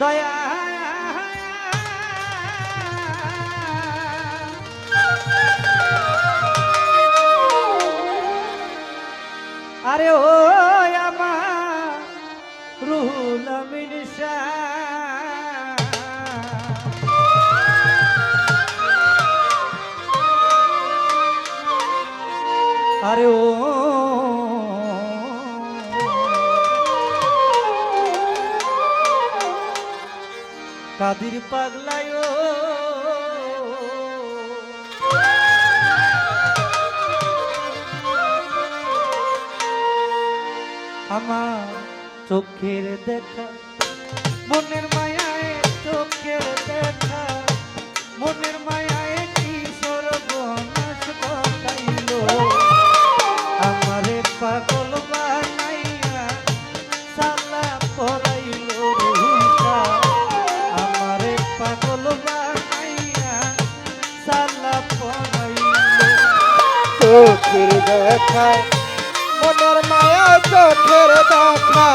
দয়া আরে ও আমার রুহুল আমিন শাহ আরে ও কাদির পাগলায় আমার চোখের দেখা মনের মায়ায় চোখের দেখা মনের মায়ায় কি সর্বনাশ ঘটাইল আমারে পাগল বানাইয়া সালা পরাইল রুহুটা আমারে পাগল বানাইয়া সালা পরাইল চোখের দেখা মনের মায়া চোখের দেখা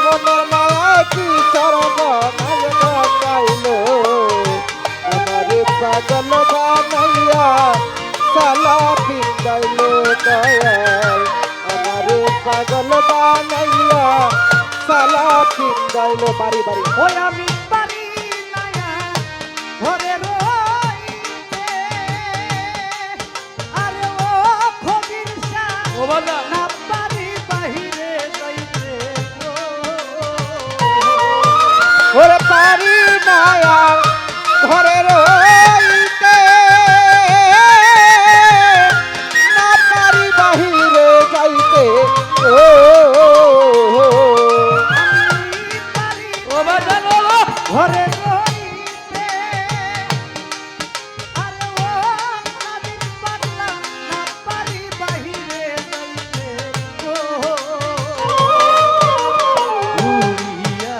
মনের মায়া কি সর্বনাশ ঘটাইল আমারে পাগল বানাইয়া সালা পিন্দাইল দয়াল আমারে পাগল বানাইয়া সালা পিন্দাইল বাড়ি বাড়ি ওই আমি পারি নায়া ঘরে রইতে আরে ও খবির শাহ ও বাবা না পারি বাহিরে যাইতে গো ওরে পারি না আর ঘরে রইতে না পারি বাহিরে যাইতে ও আমি পারি ও বাবা ঘরে রইতে আরে ও খবির পাগলা না পারি বাহিরে যাইতে গো ঘুরিয়া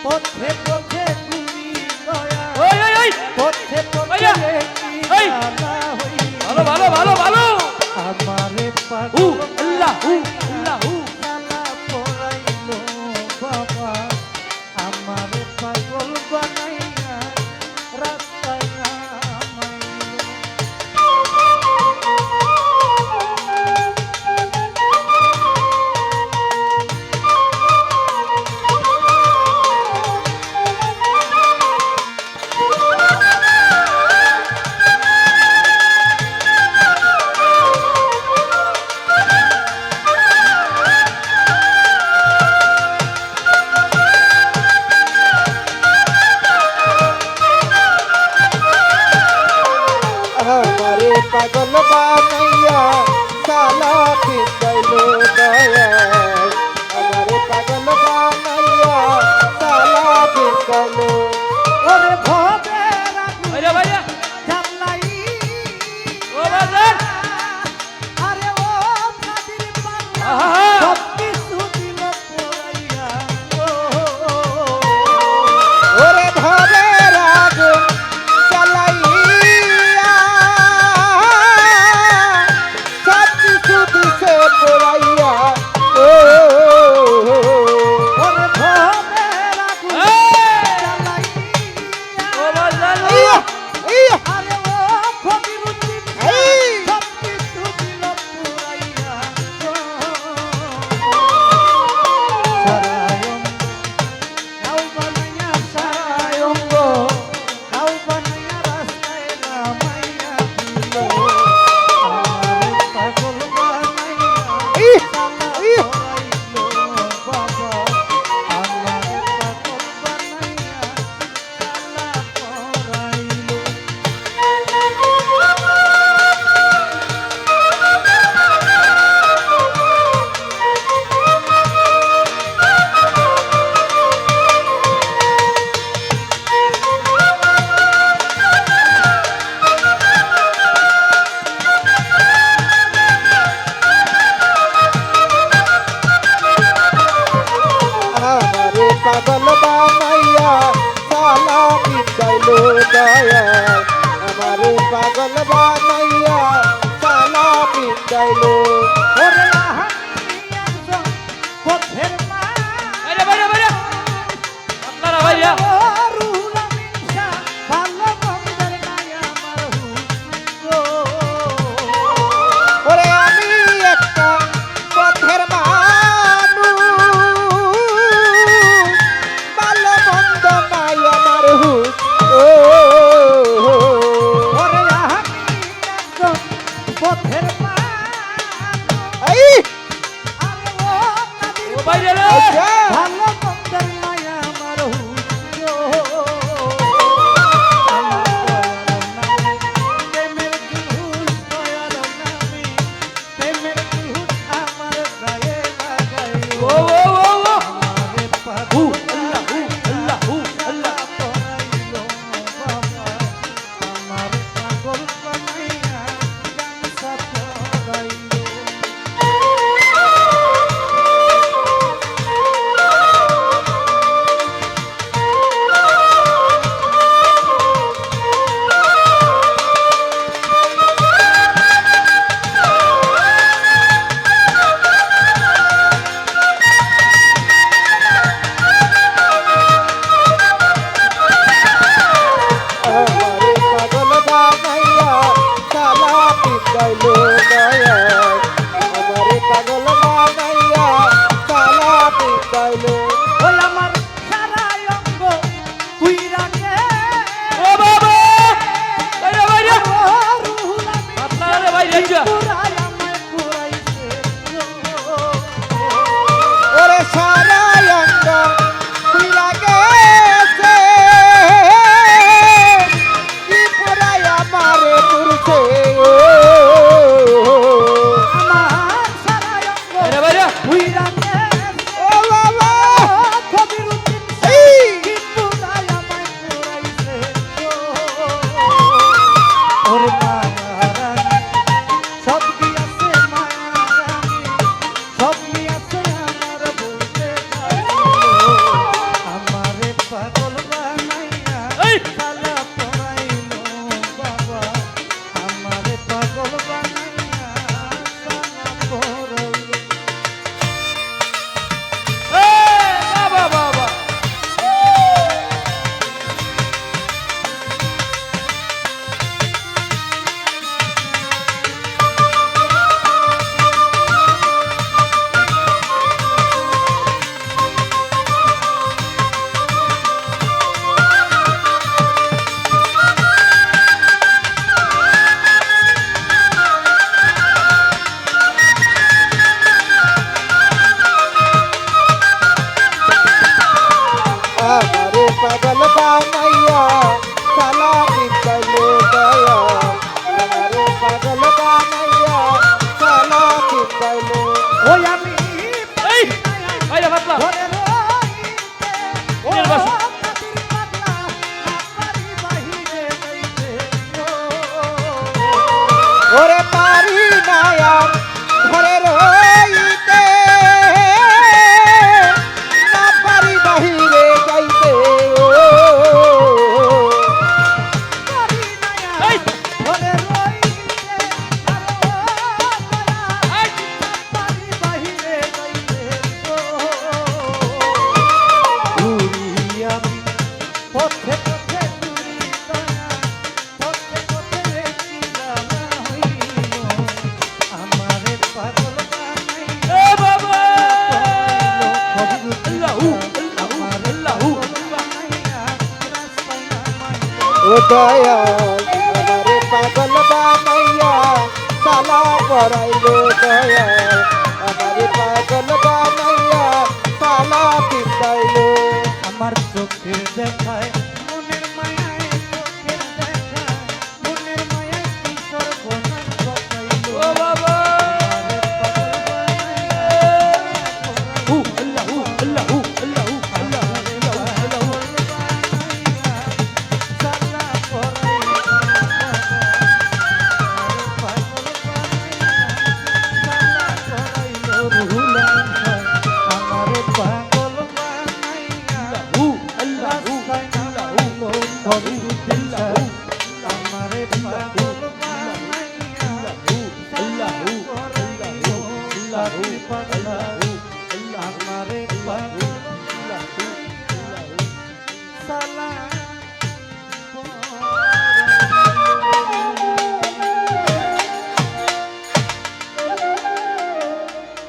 পথে পথে ঘুরি দয়া ওই ওই ওই পথে পথে ভাইয়া, কি এই। জানা হইল ভালো ভালো ভালো ভালো আমারে হু পাগল আল্লাহ হু আল্লাহ হু সালা পরাইল বাবা আমারে পাগল বানাইয়া রাস্তায় নামাইল আমারে পাগল বানাইয়া সালা পিন্দাইল দয়াল আমারে পাগল বানাইয়া সালা পিন্দাইল ওরে ভবে রাখু ভাইয়া ভাইয়া জানলাই ও বাজার আরে ও খাদির পাগলা আহা সব কিছু দিল পরাইয়া ওরে ভবের আগুন জ্বালাইয়া সব কিছু দিছে পোড়াইয়া ও ওরে ভবে রাখু জানলাই ও বাজার ইয়া ইয়া আরে ও খবির উদ্দিন এই। সব কিছু দিল পরাইয়া সারায়ম গাও বানাইয়া সারায়ম গাও বানাইয়া রাস্তায় নামাইয়া দিল আমারে পাগল বানাইয়া ইহ, সালা ইহ। পরাইল বাবা আমারে পাগল বানাইয়া সালা পরাইল আমারে পাগল বানাইয়া সালা পিন্দাইল দয়াল আমারে পাগল বানাইয়া সালা পিন্দাইল ওরে আহানি একজন পথের মা ভাইয়া ভাইয়া ভাইয়া আল্লাহু আল্লাহু আল্লাহ পরাইলো বাবা আমার পাগল বানাইয়া গামছা পরাইলো আমারে পাগল বানাইয়া সালা পিটাইলো দয়াল আমারে পাগল বানাইয়া সালা পিটাইলো ওই আমার সারা অঙ্গ কুইরা গে ও বাবা বাইরে বাইরে ও রুহুল আমিন আপনারা বাইরে যা পুরাই আমায় পুরাইছে ওরে সারা অঙ্গ পুইরা গেছে কি পুরাই আমারে পুরছে আমার সারা অঙ্গ বাইরে বাইরে কুইরা গে ও বাবা কবির উদ্দিন এই কি পুরাই আমায় পুরাইছে ওরে মায়ারানী সব কি আছে মায়ারানী সব কি আছে আমার বলতে আমারে পাগল বানাইয়া এই কালা পরাইলো বাবা আমারে পাগল বানাইয়া কালা পরাইলো বাবা বাবা আমারে পাগল বানাইয়া সালা পিটাইলো দয়াল আমারে পাগল বানাইয়া সালা পিটাইলো ওই আমি এই বাইরে পাতলা ঘরে রইতে ও নিজের বাসা। কাতির পাগলা বাড়ি বাহিরে যাইতে ওরে পারি নায়াম ঘরে রইতে না পারি বাহিরে যাইতে পারি না এই ঘরে রইতে এই পারি বাহিরে যাইতে ঘুরি আমি পথে পথে ঘুরি পথে পথে চিলালা হইল আমারে পাগল বানাইয়া এ বাবা আল্লাহু আল্লাহু ও দয়াল আমারে পাগল বানাইয়া সালা পরাইলো দয়াল আমারে পাগল বানাইয়া সালা পিটাইলো আমার চোখের দেখায়